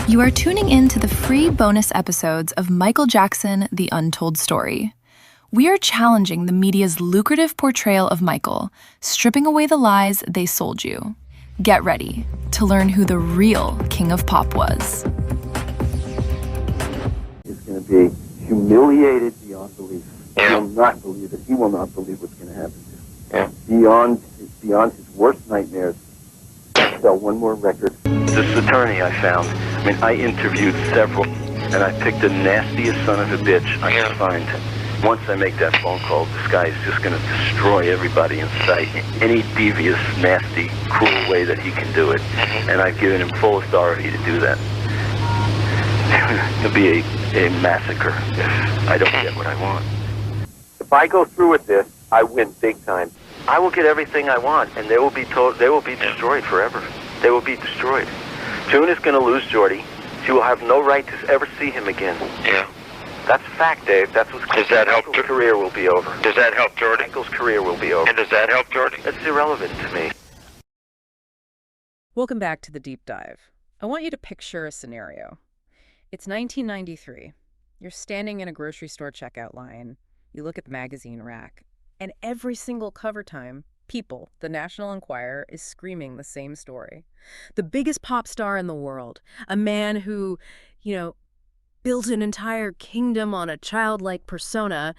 You are tuning in to the free bonus episodes of Michael Jackson, The Untold Story. We are challenging the media's lucrative portrayal of Michael, stripping away the lies they sold you. Get ready to learn who the real king of pop was. He's going to be humiliated beyond belief. He will not believe it. He will not believe what's going to happen to him. Beyond his worst nightmares. Sell one more record. This attorney I found, I interviewed several, and I picked the nastiest son of a bitch I could find. Once I make that phone call, this guy is just going to destroy everybody in sight. Any devious, nasty, cruel way that he can do it. And I've given him full authority to do that. It'll be a massacre if I don't get what I want. If I go through with this, I win big time. I will get everything I want, and they will be destroyed forever. They will be destroyed. June is going to lose Jordy. She will have no right to ever see him again. Yeah. That's fact, Dave. That's what's Does that help? Michael's career will be over. Does that help Jordy? Michael's career will be over. And does that help Jordy? It's irrelevant to me. Welcome back to the deep dive. I want you to picture a scenario. It's 1993. You're standing in a grocery store checkout line. You look at the magazine rack, and every single cover time, People, the National Enquirer, is screaming the same story. The biggest pop star in the world, a man who, built an entire kingdom on a childlike persona,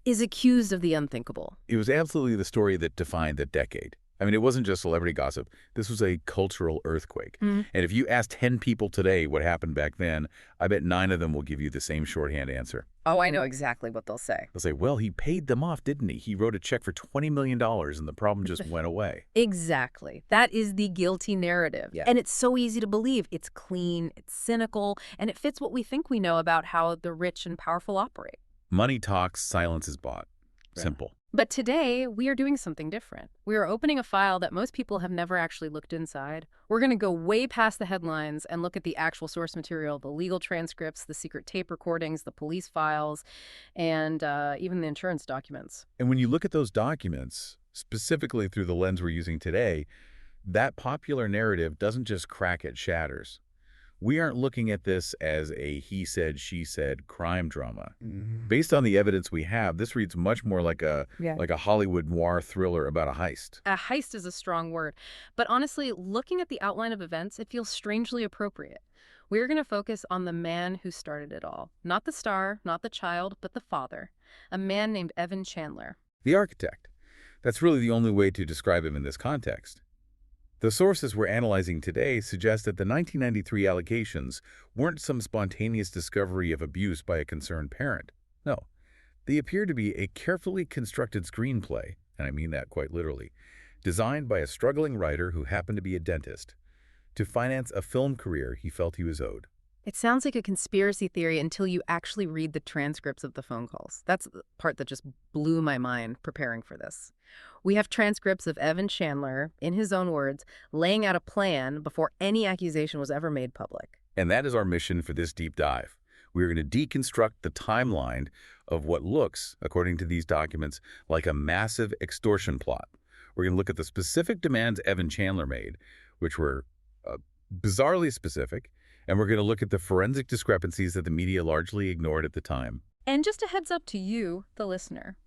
is accused of the unthinkable. It was absolutely the story that defined the decade. It wasn't just celebrity gossip. This was a cultural earthquake. And if you ask 10 people today what happened back then, I bet 9 of them will give you the same shorthand answer. Oh, I know exactly what they'll say. They'll say, well, he paid them off, didn't he? He wrote a check for $20 million and the problem just went away. Exactly. That is the guilty narrative. Yeah. And it's so easy to believe. It's clean, it's cynical, and it fits what we think we know about how the rich and powerful operate. Money talks, silence is bought. Simple. But today, we are doing something different. We are opening a file that most people have never actually looked inside. We're going to go way past the headlines and look at the actual source material, the legal transcripts, the secret tape recordings, the police files, and even the insurance documents. And when you look at those documents, specifically through the lens we're using today, that popular narrative doesn't just crack, it shatters. We aren't looking at this as a he said, she said crime drama. Based on the evidence we have, this reads much more like a Hollywood noir thriller about a heist. A heist is a strong word. But honestly, looking at the outline of events, it feels strangely appropriate. We're going to focus on the man who started it all. Not the star, not the child, but the father. A man named Evan Chandler. The architect. That's really the only way to describe him in this context. The sources we're analyzing today suggest that the 1993 allegations weren't some spontaneous discovery of abuse by a concerned parent. No, they appear to be a carefully constructed screenplay, and I mean that quite literally, designed by a struggling writer who happened to be a dentist to finance a film career he felt he was owed. It sounds like a conspiracy theory until you actually read the transcripts of the phone calls. That's the part that just blew my mind preparing for this. We have transcripts of Evan Chandler, in his own words, laying out a plan before any accusation was ever made public. And that is our mission for this deep dive. We're going to deconstruct the timeline of what looks, according to these documents, like a massive extortion plot. We're going to look at the specific demands Evan Chandler made, which were bizarrely specific, and we're going to look at the forensic discrepancies that the media largely ignored at the time. And just a heads up to you, the listener.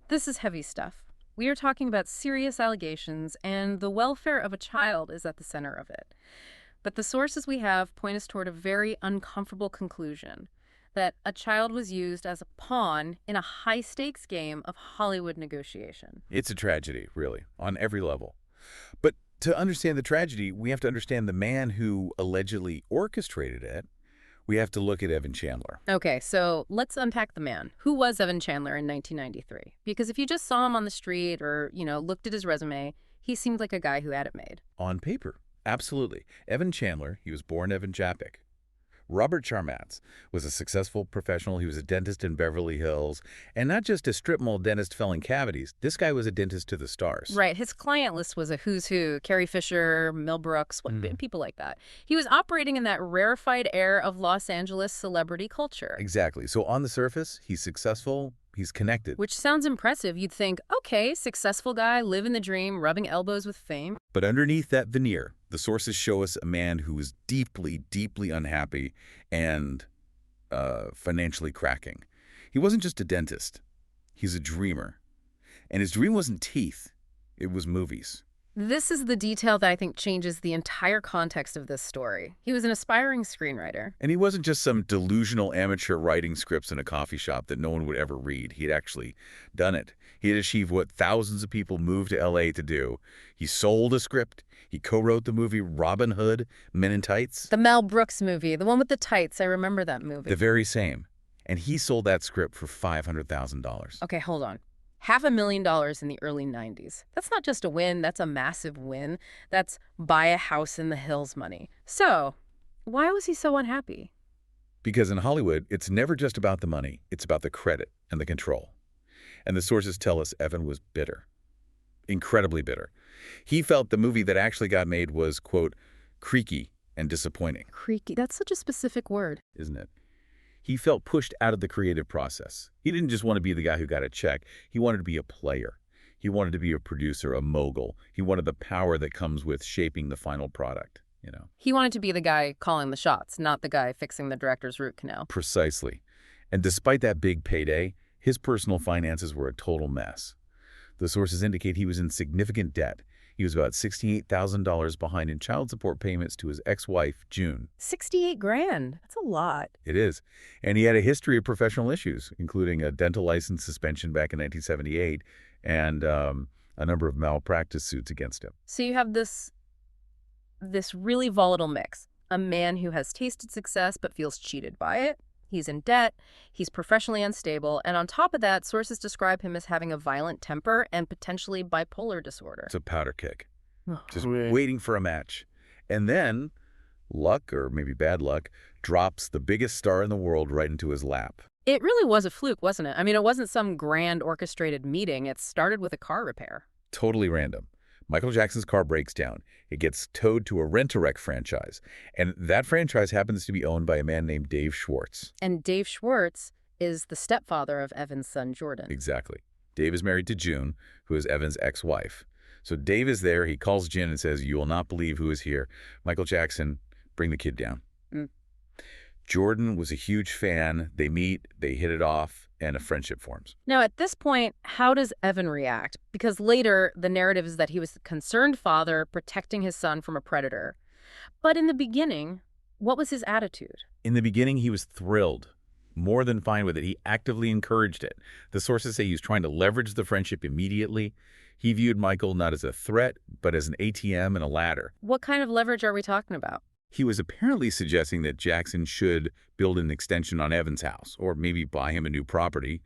This is heavy stuff. We are talking about serious allegations, and the welfare of a child is at the center of it. But the sources we have point us toward a very uncomfortable conclusion, that a child was used as a pawn in a high-stakes game of Hollywood negotiation. It's a tragedy, really, on every level. But to understand the tragedy, we have to understand the man who allegedly orchestrated it. We have to look at Evan Chandler. Okay, so let's unpack the man. Who was Evan Chandler in 1993? Because if you just saw him on the street or, looked at his resume, he seemed like a guy who had it made. On paper, absolutely. Evan Chandler, he was born Evan Chapek. Robert Charmatz was a successful professional. He was a dentist in Beverly Hills. And not just a strip mall dentist filling cavities. This guy was a dentist to the stars. Right. His client list was a who's who. Carrie Fisher, Mel Brooks, people like that. He was operating in that rarefied air of Los Angeles celebrity culture. Exactly. So on the surface, he's successful. He's connected. Which sounds impressive. You'd think, okay, successful guy, living the dream, rubbing elbows with fame. But underneath that veneer, the sources show us a man who was deeply, deeply unhappy and financially cracking. He wasn't just a dentist. He's a dreamer. And his dream wasn't teeth. It was movies. This is the detail that I think changes the entire context of this story. He was an aspiring screenwriter. And he wasn't just some delusional amateur writing scripts in a coffee shop that no one would ever read. He'd actually done it. He had achieved what thousands of people moved to L.A. to do. He sold a script. He co-wrote the movie Robin Hood, Men in Tights. The Mel Brooks movie, the one with the tights. I remember that movie. The very same. And he sold that script for $500,000. Okay, hold on. $500,000 in the early 90s. That's not just a win, that's a massive win. That's buy a house in the hills money. So, why was he so unhappy? Because in Hollywood, it's never just about the money. It's about the credit and the control. And the sources tell us Evan was bitter. Incredibly bitter. He felt the movie that actually got made was, quote, creaky and disappointing. Creaky, that's such a specific word. Isn't it? He felt pushed out of the creative process. He didn't just want to be the guy who got a check. He wanted to be a player. He wanted to be a producer, a mogul. He wanted the power that comes with shaping the final product, you know. He wanted to be the guy calling the shots, not the guy fixing the director's root canal. Precisely. And despite that big payday, his personal finances were a total mess. The sources indicate he was in significant debt. He was about $68,000 behind in child support payments to his ex-wife, June. 68 grand. That's a lot. It is. And he had a history of professional issues, including a dental license suspension back in 1978 and a number of malpractice suits against him. So you have this really volatile mix. A man who has tasted success but feels cheated by it. He's in debt, he's professionally unstable, and on top of that, sources describe him as having a violent temper and potentially bipolar disorder. It's a powder keg. Just waiting for a match. And then, luck, or maybe bad luck, drops the biggest star in the world right into his lap. It really was a fluke, wasn't it? I mean, it wasn't some grand orchestrated meeting. It started with a car repair. Totally random. Michael Jackson's car breaks down. It gets towed to a Rent-A-Wreck franchise. And that franchise happens to be owned by a man named Dave Schwartz. And Dave Schwartz is the stepfather of Evan's son, Jordan. Exactly. Dave is married to June, who is Evan's ex-wife. So Dave is there. He calls Jen and says, "You will not believe who is here. Michael Jackson, bring the kid down." Jordan was a huge fan. They meet, they hit it off, and a friendship forms. Now, at this point, how does Evan react? Because later, the narrative is that he was a concerned father protecting his son from a predator. But in the beginning, what was his attitude? In the beginning, he was thrilled, more than fine with it. He actively encouraged it. The sources say he was trying to leverage the friendship immediately. He viewed Michael not as a threat, but as an ATM and a ladder. What kind of leverage are we talking about? He was apparently suggesting that Jackson should build an extension on Evan's house, or maybe buy him a new property.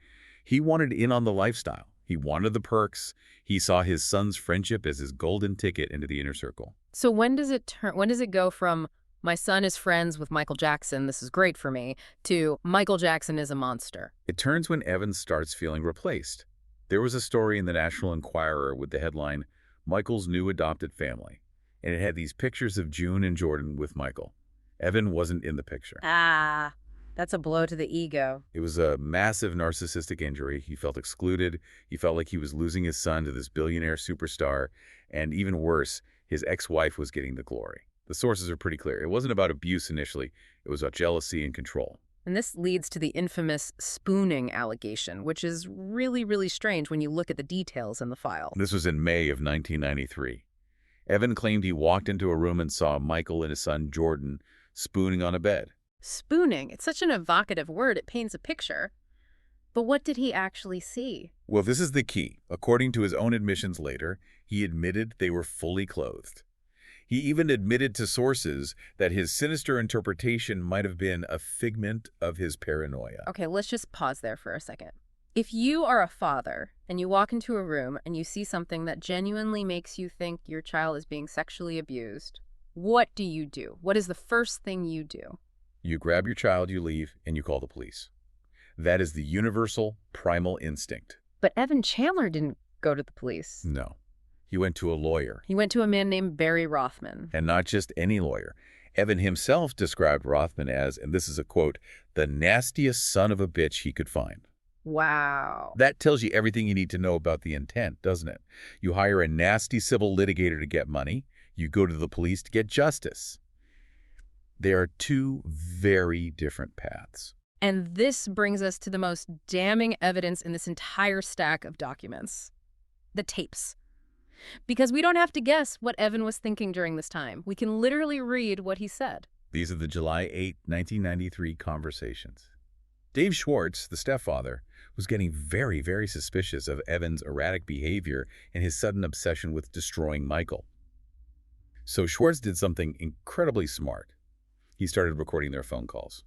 He wanted in on the lifestyle. He wanted the perks. He saw his son's friendship as his golden ticket into the inner circle. So when does it go from my son is friends with Michael Jackson, this is great for me, to Michael Jackson is a monster? It turns when Evan starts feeling replaced. There was a story in the National Enquirer with the headline, "Michael's New Adopted Family." And it had these pictures of June and Jordan with Michael. Evan wasn't in the picture. Ah, that's a blow to the ego. It was a massive narcissistic injury. He felt excluded. He felt like he was losing his son to this billionaire superstar. And even worse, his ex-wife was getting the glory. The sources are pretty clear. It wasn't about abuse initially. It was about jealousy and control. And this leads to the infamous spooning allegation, which is really, really strange when you look at the details in the file. This was in May of 1993. Evan claimed he walked into a room and saw Michael and his son Jordan spooning on a bed. Spooning. It's such an evocative word. It paints a picture. But what did he actually see? Well, this is the key. According to his own admissions later, he admitted they were fully clothed. He even admitted to sources that his sinister interpretation might have been a figment of his paranoia. Okay, let's just pause there for a second. If you are a father and you walk into a room and you see something that genuinely makes you think your child is being sexually abused, what do you do? What is the first thing you do? You grab your child, you leave, and you call the police. That is the universal primal instinct. But Evan Chandler didn't go to the police. No. He went to a lawyer. He went to a man named Barry Rothman. And not just any lawyer. Evan himself described Rothman as, and this is a quote, "the nastiest son of a bitch he could find." Wow. That tells you everything you need to know about the intent, doesn't it? You hire a nasty civil litigator to get money. You go to the police to get justice. They are two very different paths. And this brings us to the most damning evidence in this entire stack of documents. The tapes. Because we don't have to guess what Evan was thinking during this time. We can literally read what he said. These are the July 8, 1993 conversations. Dave Schwartz, the stepfather, was getting very, very suspicious of Evan's erratic behavior and his sudden obsession with destroying Michael. So Schwartz did something incredibly smart. He started recording their phone calls.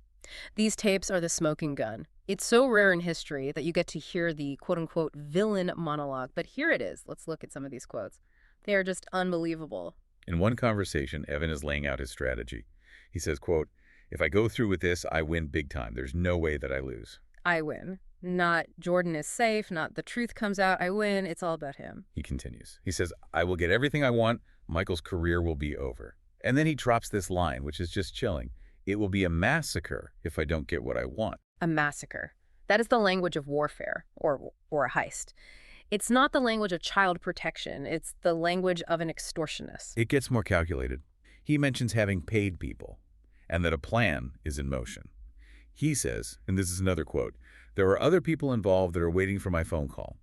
These tapes are the smoking gun. It's so rare in history that you get to hear the quote-unquote villain monologue, but here it is. Let's look at some of these quotes. They are just unbelievable. In one conversation, Evan is laying out his strategy. He says, quote, "If I go through with this, I win big time. There's no way that I lose." I win. Not Jordan is safe, not the truth comes out. I win. It's all about him. He continues. He says, "I will get everything I want. Michael's career will be over." And then he drops this line, which is just chilling. "It will be a massacre if I don't get what I want." A massacre. That is the language of warfare or a heist. It's not the language of child protection. It's the language of an extortionist. It gets more calculated. He mentions having paid people and that a plan is in motion. He says, and this is another quote, "There are other people involved that are waiting for my phone call."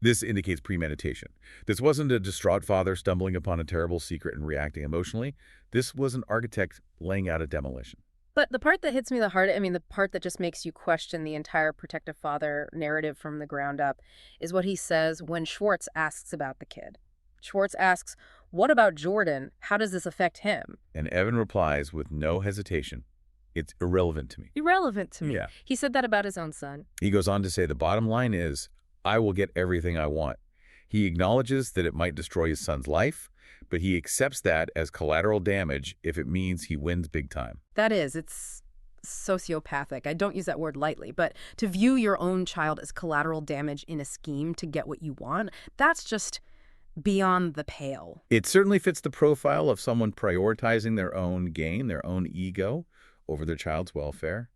This indicates premeditation. This wasn't a distraught father stumbling upon a terrible secret and reacting emotionally. This was an architect laying out a demolition. But the part that hits me the hardest, the part that just makes you question the entire protective father narrative from the ground up, is what he says when Schwartz asks about the kid. Schwartz asks, "What about Jordan? How does this affect him?" And Evan replies with no hesitation, "It's irrelevant to me." Irrelevant to me. Yeah. He said that about his own son. He goes on to say the bottom line is, I will get everything I want. He acknowledges that it might destroy his son's life, but he accepts that as collateral damage if it means he wins big time. That is, it's sociopathic. I don't use that word lightly, but to view your own child as collateral damage in a scheme to get what you want, that's just beyond the pale. It certainly fits the profile of someone prioritizing their own gain, their own ego, over their child's welfare.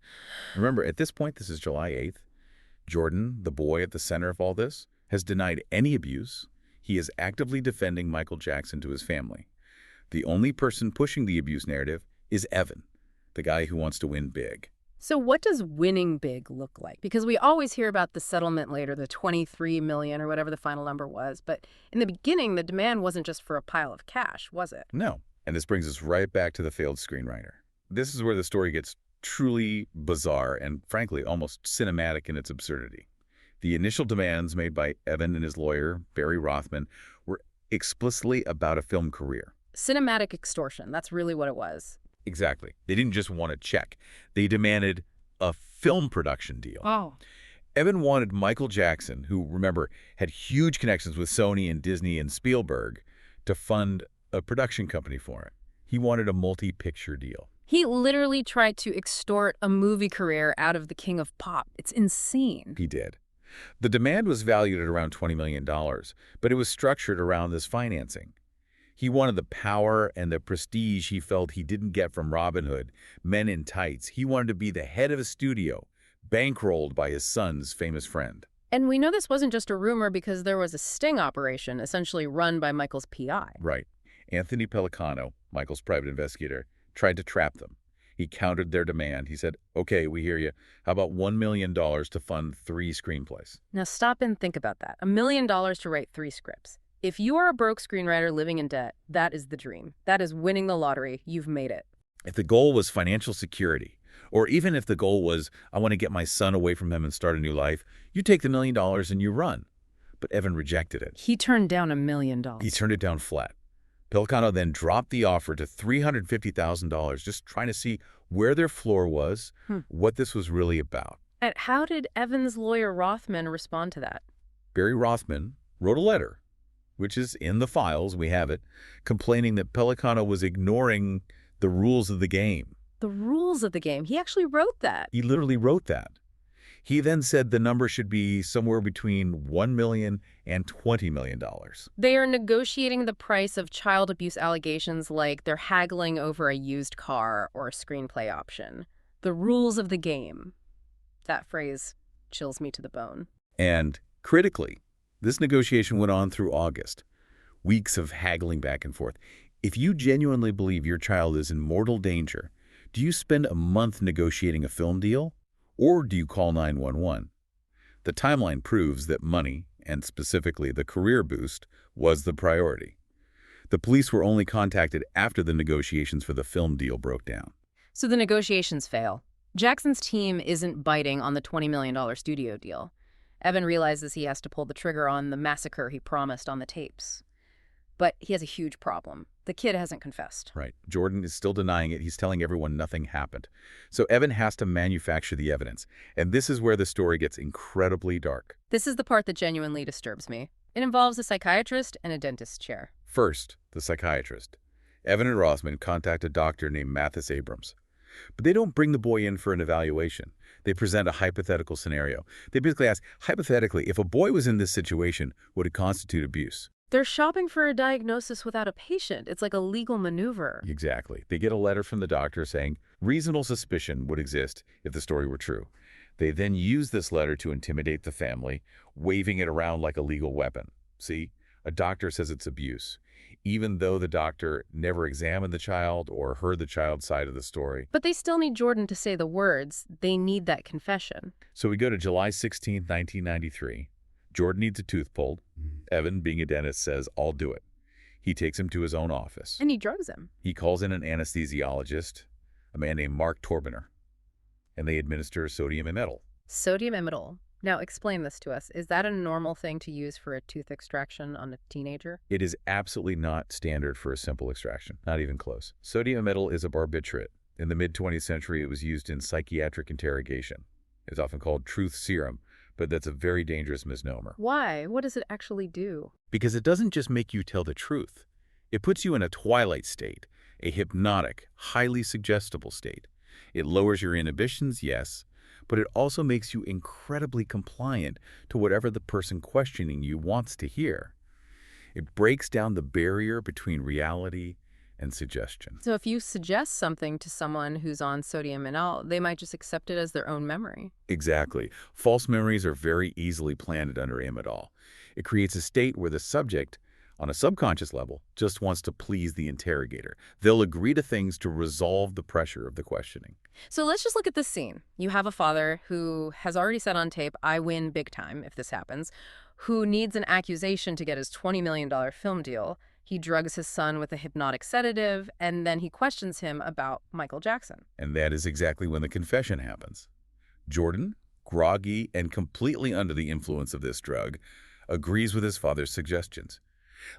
Remember, at this point, this is July 8th, Jordan, the boy at the center of all this, has denied any abuse. He is actively defending Michael Jackson to his family. The only person pushing the abuse narrative is Evan, the guy who wants to win big. So what does winning big look like? Because we always hear about the settlement later, the $23 million or whatever the final number was. But in the beginning, the demand wasn't just for a pile of cash, was it? No. And this brings us right back to the failed screenwriter. This is where the story gets truly bizarre and, frankly, almost cinematic in its absurdity. The initial demands made by Evan and his lawyer, Barry Rothman, were explicitly about a film career. Cinematic extortion. That's really what it was. Exactly. They didn't just want a check. They demanded a film production deal. Oh. Evan wanted Michael Jackson, who, remember, had huge connections with Sony and Disney and Spielberg, to fund a production company for it. He wanted a multi-picture deal. He literally tried to extort a movie career out of the king of pop. It's insane. He did. The demand was valued at around $20 million, but it was structured around this financing. He wanted the power and the prestige he felt he didn't get from Robin Hood, Men in Tights. He wanted to be the head of a studio, bankrolled by his son's famous friend. And we know this wasn't just a rumor because there was a sting operation essentially run by Michael's PI. Right. Anthony Pellicano, Michael's private investigator, tried to trap them. He countered their demand. He said, "Okay, we hear you. How about $1 million to fund 3 screenplays?" Now stop and think about that. $1 million to write 3 scripts. If you are a broke screenwriter living in debt, that is the dream. That is winning the lottery. You've made it. If the goal was financial security, or even if the goal was, I want to get my son away from him and start a new life, you take the $1 million and you run. But Evan rejected it. He turned down $1 million. He turned it down flat. Pellicano then dropped the offer to $350,000, just trying to see where their floor was, what this was really about. And how did Evan's lawyer Rothman respond to that? Barry Rothman wrote a letter, which is in the files, we have it, complaining that Pellicano was ignoring the rules of the game. The rules of the game. He actually wrote that. He literally wrote that. He then said the number should be somewhere between $1 million and $20 million. They are negotiating the price of child abuse allegations like they're haggling over a used car or a screenplay option. The rules of the game. That phrase chills me to the bone. And critically, this negotiation went on through August. Weeks of haggling back and forth. If you genuinely believe your child is in mortal danger, do you spend a month negotiating a film deal? Or do you call 911? The timeline proves that money, and specifically the career boost, was the priority. The police were only contacted after the negotiations for the film deal broke down. So the negotiations fail. Jackson's team isn't biting on the $20 million studio deal. Evan realizes he has to pull the trigger on the massacre he promised on the tapes. But he has a huge problem. The kid hasn't confessed. Right. Jordan is still denying it. He's telling everyone nothing happened. So Evan has to manufacture the evidence. And this is where the story gets incredibly dark. This is the part that genuinely disturbs me. It involves a psychiatrist and a dentist's chair. First, the psychiatrist. Evan and Rossman contact a doctor named Mathis Abrams. But they don't bring the boy in for an evaluation. They present a hypothetical scenario. They basically ask, hypothetically, if a boy was in this situation, would it constitute abuse? They're shopping for a diagnosis without a patient. It's like a legal maneuver. Exactly. They get a letter from the doctor saying reasonable suspicion would exist if the story were true. They then use this letter to intimidate the family, waving it around like a legal weapon. See, a doctor says it's abuse, even though the doctor never examined the child or heard the child's side of the story. But they still need Jordan to say the words. They need that confession. So we go to July 16, 1993. Jordan needs a tooth pulled. Evan, being a dentist, says, I'll do it. He takes him to his own office. And he drugs him. He calls in an anesthesiologist, a man named Mark Torbiner, and they administer sodium amytal. Sodium amytal. Now explain this to us. Is that a normal thing to use for a tooth extraction on a teenager? It is absolutely not standard for a simple extraction, not even close. Sodium amytal is a barbiturate. In the mid-20th century, it was used in psychiatric interrogation. It's often called truth serum, but that's a very dangerous misnomer. Why? What does it actually do? Because it doesn't just make you tell the truth. It puts you in a twilight state, a hypnotic, highly suggestible state. It lowers your inhibitions, yes, but it also makes you incredibly compliant to whatever the person questioning you wants to hear. It breaks down the barrier between reality and suggestion. So if you suggest something to someone who's on sodium amytal, they might just accept it as their own memory. Exactly. False memories are very easily planted under amytal. It creates a state where the subject, on a subconscious level, just wants to please the interrogator. They'll agree to things to resolve the pressure of the questioning. So let's just look at this scene. You have a father who has already said on tape, I win big time if this happens, who needs an accusation to get his $20 million film deal. He drugs his son with a hypnotic sedative, and then he questions him about Michael Jackson. And that is exactly when the confession happens. Jordan, groggy and completely under the influence of this drug, agrees with his father's suggestions.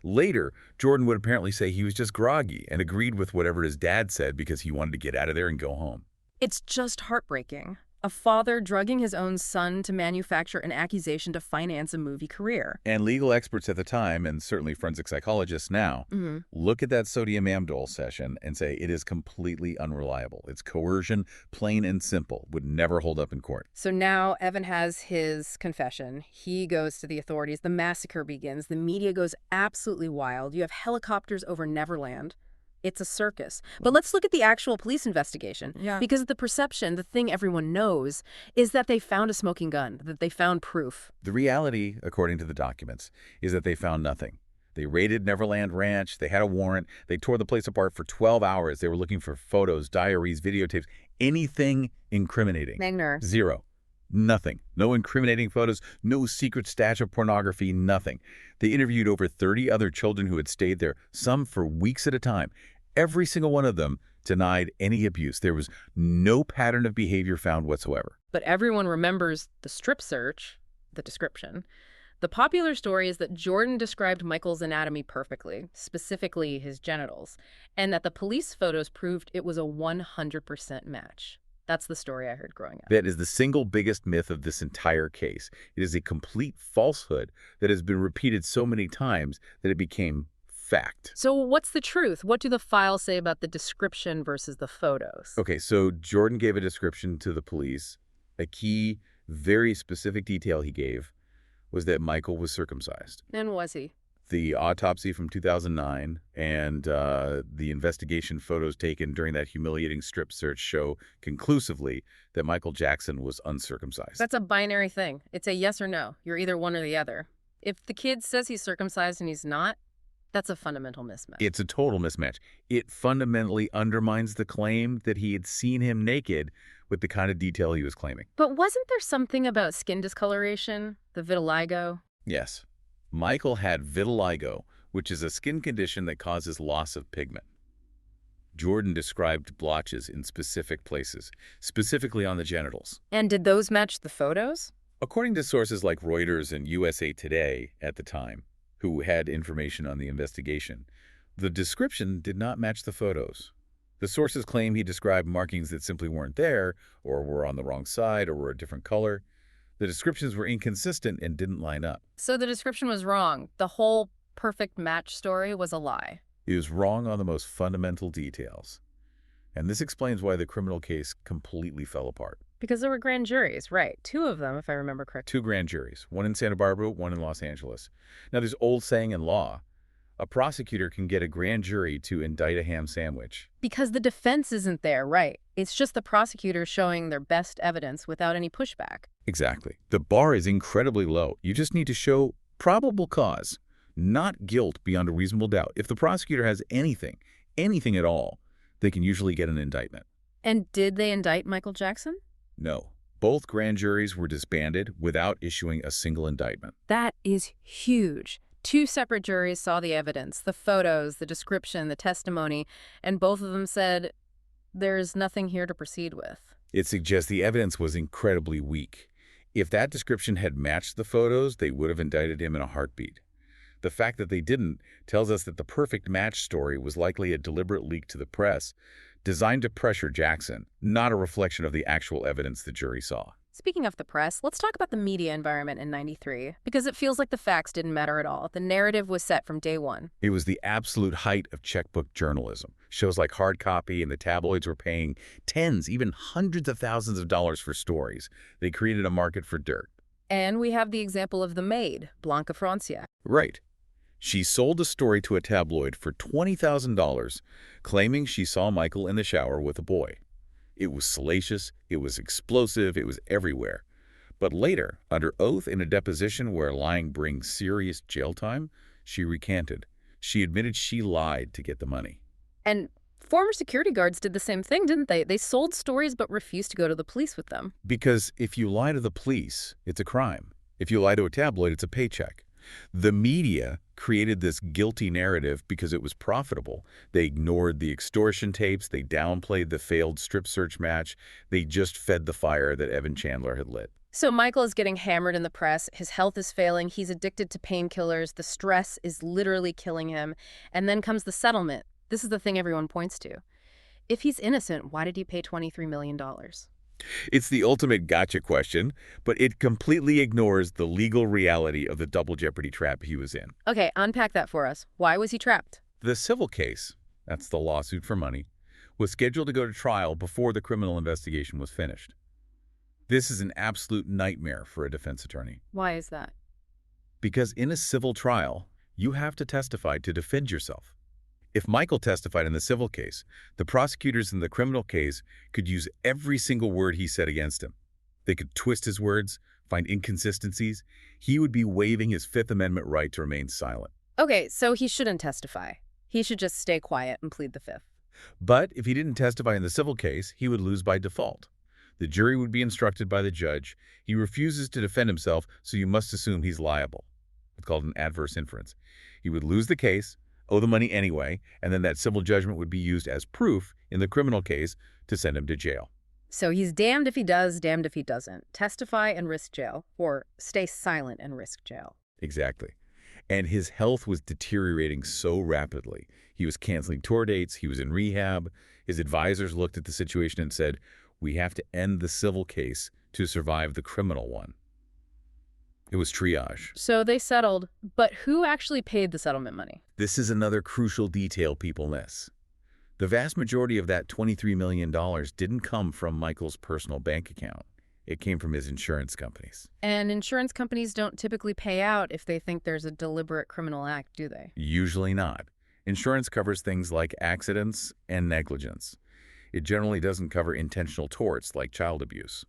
Later, Jordan would apparently say he was just groggy and agreed with whatever his dad said because he wanted to get out of there and go home. It's just heartbreaking. A father drugging his own son to manufacture an accusation to finance a movie career. And legal experts at the time, and certainly forensic psychologists now, look at that sodium amytal session and say it is completely unreliable. It's coercion, plain and simple, would never hold up in court. So now Evan has his confession. He goes to the authorities. The massacre begins. The media goes absolutely wild. You have helicopters over Neverland. It's a circus. But let's look at the actual police investigation. Yeah. Because the perception, the thing everyone knows, is that they found a smoking gun, that they found proof. The reality, according to the documents, is that they found nothing. They raided Neverland Ranch. They had a warrant. They tore the place apart for 12 hours. They were looking for photos, diaries, videotapes, anything incriminating. Magner. Zero. Nothing. No incriminating photos, no secret stash of pornography, nothing. They interviewed over 30 other children who had stayed there, some for weeks at a time. Every single one of them denied any abuse. There was no pattern of behavior found whatsoever. But everyone remembers the strip search, the description. The popular story is that Jordan described Michael's anatomy perfectly, specifically his genitals, and that the police photos proved it was a 100% match. That's the story I heard growing up. That is the single biggest myth of this entire case. It is a complete falsehood that has been repeated so many times that it became fact. So what's the truth? What do the files say about the description versus the photos? Okay, so Jordan gave a description to the police. A key, very specific detail he gave was that Michael was circumcised. And was he? The autopsy from 2009 and the investigation photos taken during that humiliating strip search show conclusively that Michael Jackson was uncircumcised. That's a binary thing. It's a yes or no. You're either one or the other. If the kid says he's circumcised and he's not, that's a fundamental mismatch. It's a total mismatch. It fundamentally undermines the claim that he had seen him naked with the kind of detail he was claiming. But wasn't there something about skin discoloration, the vitiligo? Yes. Michael had vitiligo, which is a skin condition that causes loss of pigment. Jordan described blotches in specific places, specifically on the genitals. And did those match the photos? According to sources like Reuters and USA Today at the time, who had information on the investigation, the description did not match the photos. The sources claim he described markings that simply weren't there, or were on the wrong side, or were a different color. The descriptions were inconsistent and didn't line up. So the description was wrong. The whole perfect match story was a lie. He was wrong on the most fundamental details. And this explains why the criminal case completely fell apart. Because there were grand juries, right? 2 of them, if I remember correctly. 2 grand juries, one in Santa Barbara, one in Los Angeles. Now, there's old saying in law, a prosecutor can get a grand jury to indict a ham sandwich. Because the defense isn't there, right? It's just the prosecutor showing their best evidence without any pushback. Exactly. The bar is incredibly low. You just need to show probable cause, not guilt beyond a reasonable doubt. If the prosecutor has anything at all, they can usually get an indictment. And did they indict Michael Jackson? No. Both grand juries were disbanded without issuing a single indictment. That is huge. 2 separate juries saw the evidence, the photos, the description, the testimony, and both of them said, there's nothing here to proceed with. It suggests the evidence was incredibly weak. If that description had matched the photos, they would have indicted him in a heartbeat. The fact that they didn't tells us that the perfect match story was likely a deliberate leak to the press, designed to pressure Jackson, not a reflection of the actual evidence the jury saw. Speaking of the press, let's talk about the media environment in '93, because it feels like the facts didn't matter at all. The narrative was set from day one. It was the absolute height of checkbook journalism. Shows like Hard Copy and the tabloids were paying tens, even hundreds of thousands of dollars for stories. They created a market for dirt. And we have the example of the maid, Blanca Francia. Right. She sold a story to a tabloid for $20,000, claiming she saw Michael in the shower with a boy. It was salacious, it was explosive, it was everywhere. But later, under oath in a deposition where lying brings serious jail time, she recanted. She admitted she lied to get the money. And former security guards did the same thing, didn't they? They sold stories but refused to go to the police with them. Because if you lie to the police, it's a crime. If you lie to a tabloid, it's a paycheck. The media created this guilty narrative because it was profitable. They ignored the extortion tapes, they downplayed the failed strip search match, they just fed the fire that Evan Chandler had lit. So Michael is getting hammered in the press, his health is failing, he's addicted to painkillers, the stress is literally killing him, and then comes the settlement. This is the thing everyone points to. If he's innocent, why did he pay $23 million? It's the ultimate gotcha question, but it completely ignores the legal reality of the double jeopardy trap he was in. Okay, unpack that for us. Why was he trapped? The civil case, that's the lawsuit for money, was scheduled to go to trial before the criminal investigation was finished. This is an absolute nightmare for a defense attorney. Why is that? Because in a civil trial, you have to testify to defend yourself. If Michael testified in the civil case, the prosecutors in the criminal case could use every single word he said against him. They could twist his words, find inconsistencies. He would be waiving his Fifth Amendment right to remain silent. Okay, so he shouldn't testify. He should just stay quiet and plead the Fifth. But if he didn't testify in the civil case, he would lose by default. The jury would be instructed by the judge. He refuses to defend himself, so you must assume he's liable. It's called an adverse inference. He would lose the case, owe the money anyway, and then that civil judgment would be used as proof in the criminal case to send him to jail. So he's damned if he does, damned if he doesn't. Testify and risk jail, or stay silent and risk jail. Exactly. And his health was deteriorating so rapidly. He was canceling tour dates, he was in rehab. His advisors looked at the situation and said, we have to end the civil case to survive the criminal one. It was triage. So they settled, but who actually paid the settlement money? This is another crucial detail people miss. The vast majority of that $23 million didn't come from Michael's personal bank account. It came from his insurance companies. And insurance companies don't typically pay out if they think there's a deliberate criminal act, do they? Usually not. Insurance covers things like accidents and negligence. It generally doesn't cover intentional torts like child abuse.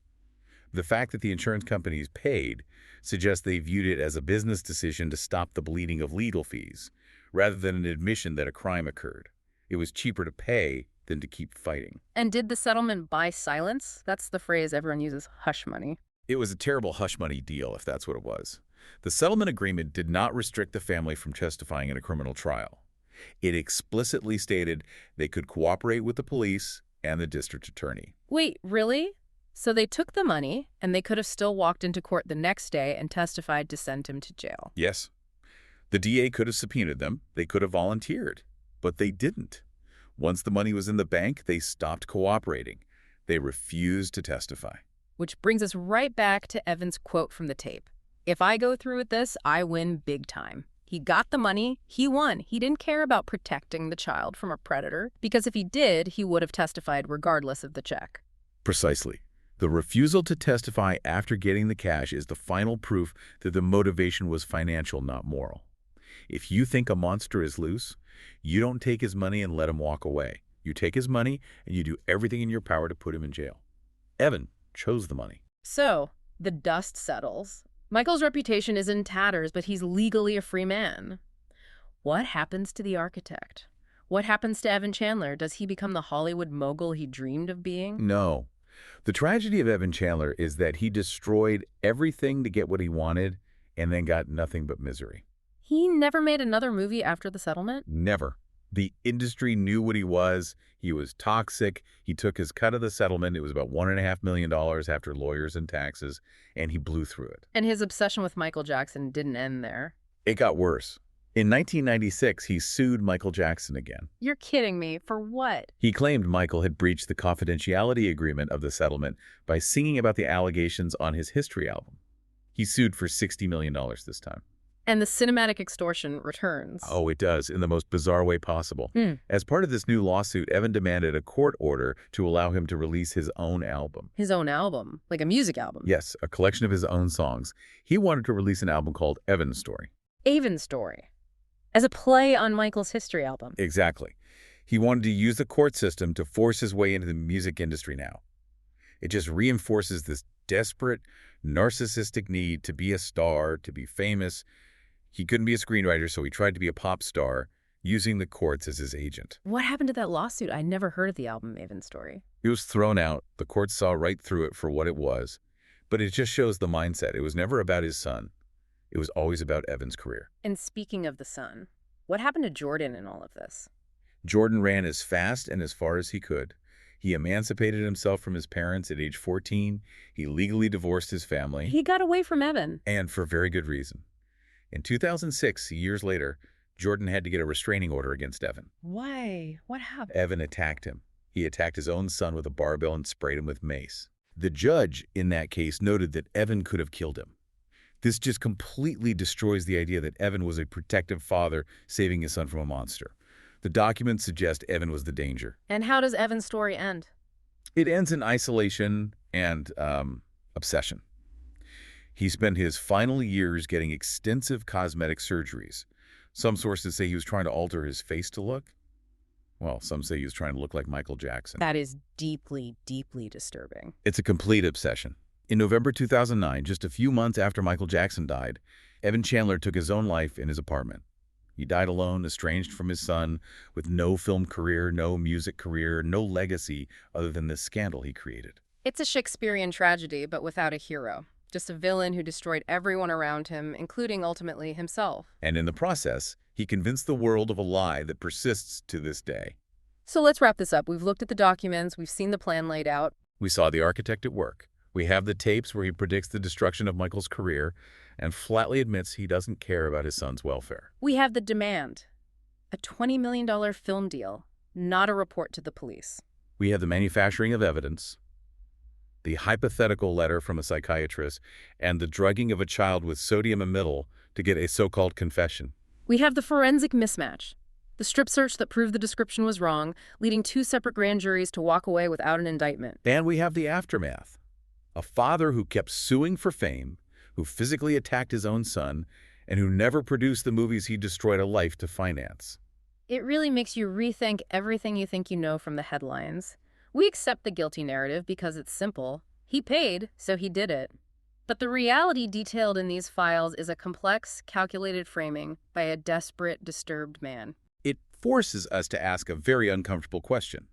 The fact that the insurance companies paid suggests they viewed it as a business decision to stop the bleeding of legal fees, rather than an admission that a crime occurred. It was cheaper to pay than to keep fighting. And did the settlement buy silence? That's the phrase everyone uses, hush money. It was a terrible hush money deal, if that's what it was. The settlement agreement did not restrict the family from testifying in a criminal trial. It explicitly stated they could cooperate with the police and the district attorney. Wait, really? So they took the money, and they could have still walked into court the next day and testified to send him to jail. Yes. The DA could have subpoenaed them. They could have volunteered. But they didn't. Once the money was in the bank, they stopped cooperating. They refused to testify. Which brings us right back to Evan's quote from the tape. "If I go through with this, I win big time." He got the money, he won. He didn't care about protecting the child from a predator, because if he did, he would have testified regardless of the check. Precisely. The refusal to testify after getting the cash is the final proof that the motivation was financial, not moral. If you think a monster is loose, you don't take his money and let him walk away. You take his money and you do everything in your power to put him in jail. Evan chose the money. So, the dust settles. Michael's reputation is in tatters, but he's legally a free man. What happens to the architect? What happens to Evan Chandler? Does he become the Hollywood mogul he dreamed of being? No. The tragedy of Evan Chandler is that he destroyed everything to get what he wanted and then got nothing but misery. He never made another movie after the settlement? Never. The industry knew what he was. He was toxic. He took his cut of the settlement. It was about $1.5 million after lawyers and taxes, and he blew through it. And his obsession with Michael Jackson didn't end there. It got worse. In 1996, he sued Michael Jackson again. You're kidding me. For what? He claimed Michael had breached the confidentiality agreement of the settlement by singing about the allegations on his History album. He sued for $60 million this time. And the cinematic extortion returns. Oh, it does, in the most bizarre way possible. As part of this new lawsuit, Evan demanded a court order to allow him to release his own album. His own album? Like a music album? Yes, a collection of his own songs. He wanted to release an album called Evan's Story. Evan's Story. As a play on Michael's History album. Exactly. He wanted to use the court system to force his way into the music industry now. It just reinforces this desperate, narcissistic need to be a star, to be famous. He couldn't be a screenwriter, so he tried to be a pop star, using the courts as his agent. What happened to that lawsuit? I never heard of the album Evan's Story. It was thrown out. The courts saw right through it for what it was. But it just shows the mindset. It was never about his son. It was always about Evan's career. And speaking of the son, what happened to Jordan in all of this? Jordan ran as fast and as far as he could. He emancipated himself from his parents at age 14. He legally divorced his family. He got away from Evan. And for very good reason. In 2006, years later, Jordan had to get a restraining order against Evan. Why? What happened? Evan attacked him. He attacked his own son with a barbell and sprayed him with mace. The judge in that case noted that Evan could have killed him. This just completely destroys the idea that Evan was a protective father saving his son from a monster. The documents suggest Evan was the danger. And how does Evan's story end? It ends in isolation and obsession. He spent his final years getting extensive cosmetic surgeries. Some sources say he was trying to alter his face to look. Well, some say he was trying to look like Michael Jackson. That is deeply, deeply disturbing. It's a complete obsession. In November 2009, just a few months after Michael Jackson died, Evan Chandler took his own life in his apartment. He died alone, estranged from his son, with no film career, no music career, no legacy other than this scandal he created. It's a Shakespearean tragedy, but without a hero. Just a villain who destroyed everyone around him, including ultimately himself. And in the process, he convinced the world of a lie that persists to this day. So let's wrap this up. We've looked at the documents. We've seen the plan laid out. We saw the architect at work. We have the tapes where he predicts the destruction of Michael's career and flatly admits he doesn't care about his son's welfare. We have the demand. A $20 million film deal, not a report to the police. We have the manufacturing of evidence, the hypothetical letter from a psychiatrist, and the drugging of a child with sodium amytal to get a so-called confession. We have the forensic mismatch. The strip search that proved the description was wrong, leading two separate grand juries to walk away without an indictment. And we have the aftermath. A father who kept suing for fame, who physically attacked his own son, and who never produced the movies he destroyed a life to finance. It really makes you rethink everything you think you know from the headlines. We accept the guilty narrative because it's simple. He paid, so he did it. But the reality detailed in these files is a complex, calculated framing by a desperate, disturbed man. It forces us to ask a very uncomfortable question.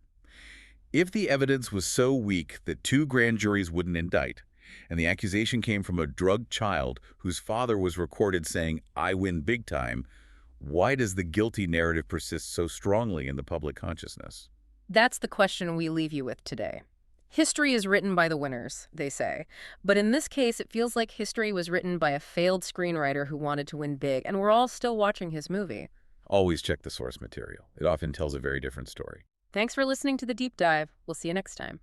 If the evidence was so weak that 2 grand juries wouldn't indict, and the accusation came from a drugged child whose father was recorded saying, "I win big time," why does the guilty narrative persist so strongly in the public consciousness? That's the question we leave you with today. History is written by the winners, they say. But in this case, it feels like history was written by a failed screenwriter who wanted to win big, and we're all still watching his movie. Always check the source material. It often tells a very different story. Thanks for listening to The Deep Dive. We'll see you next time.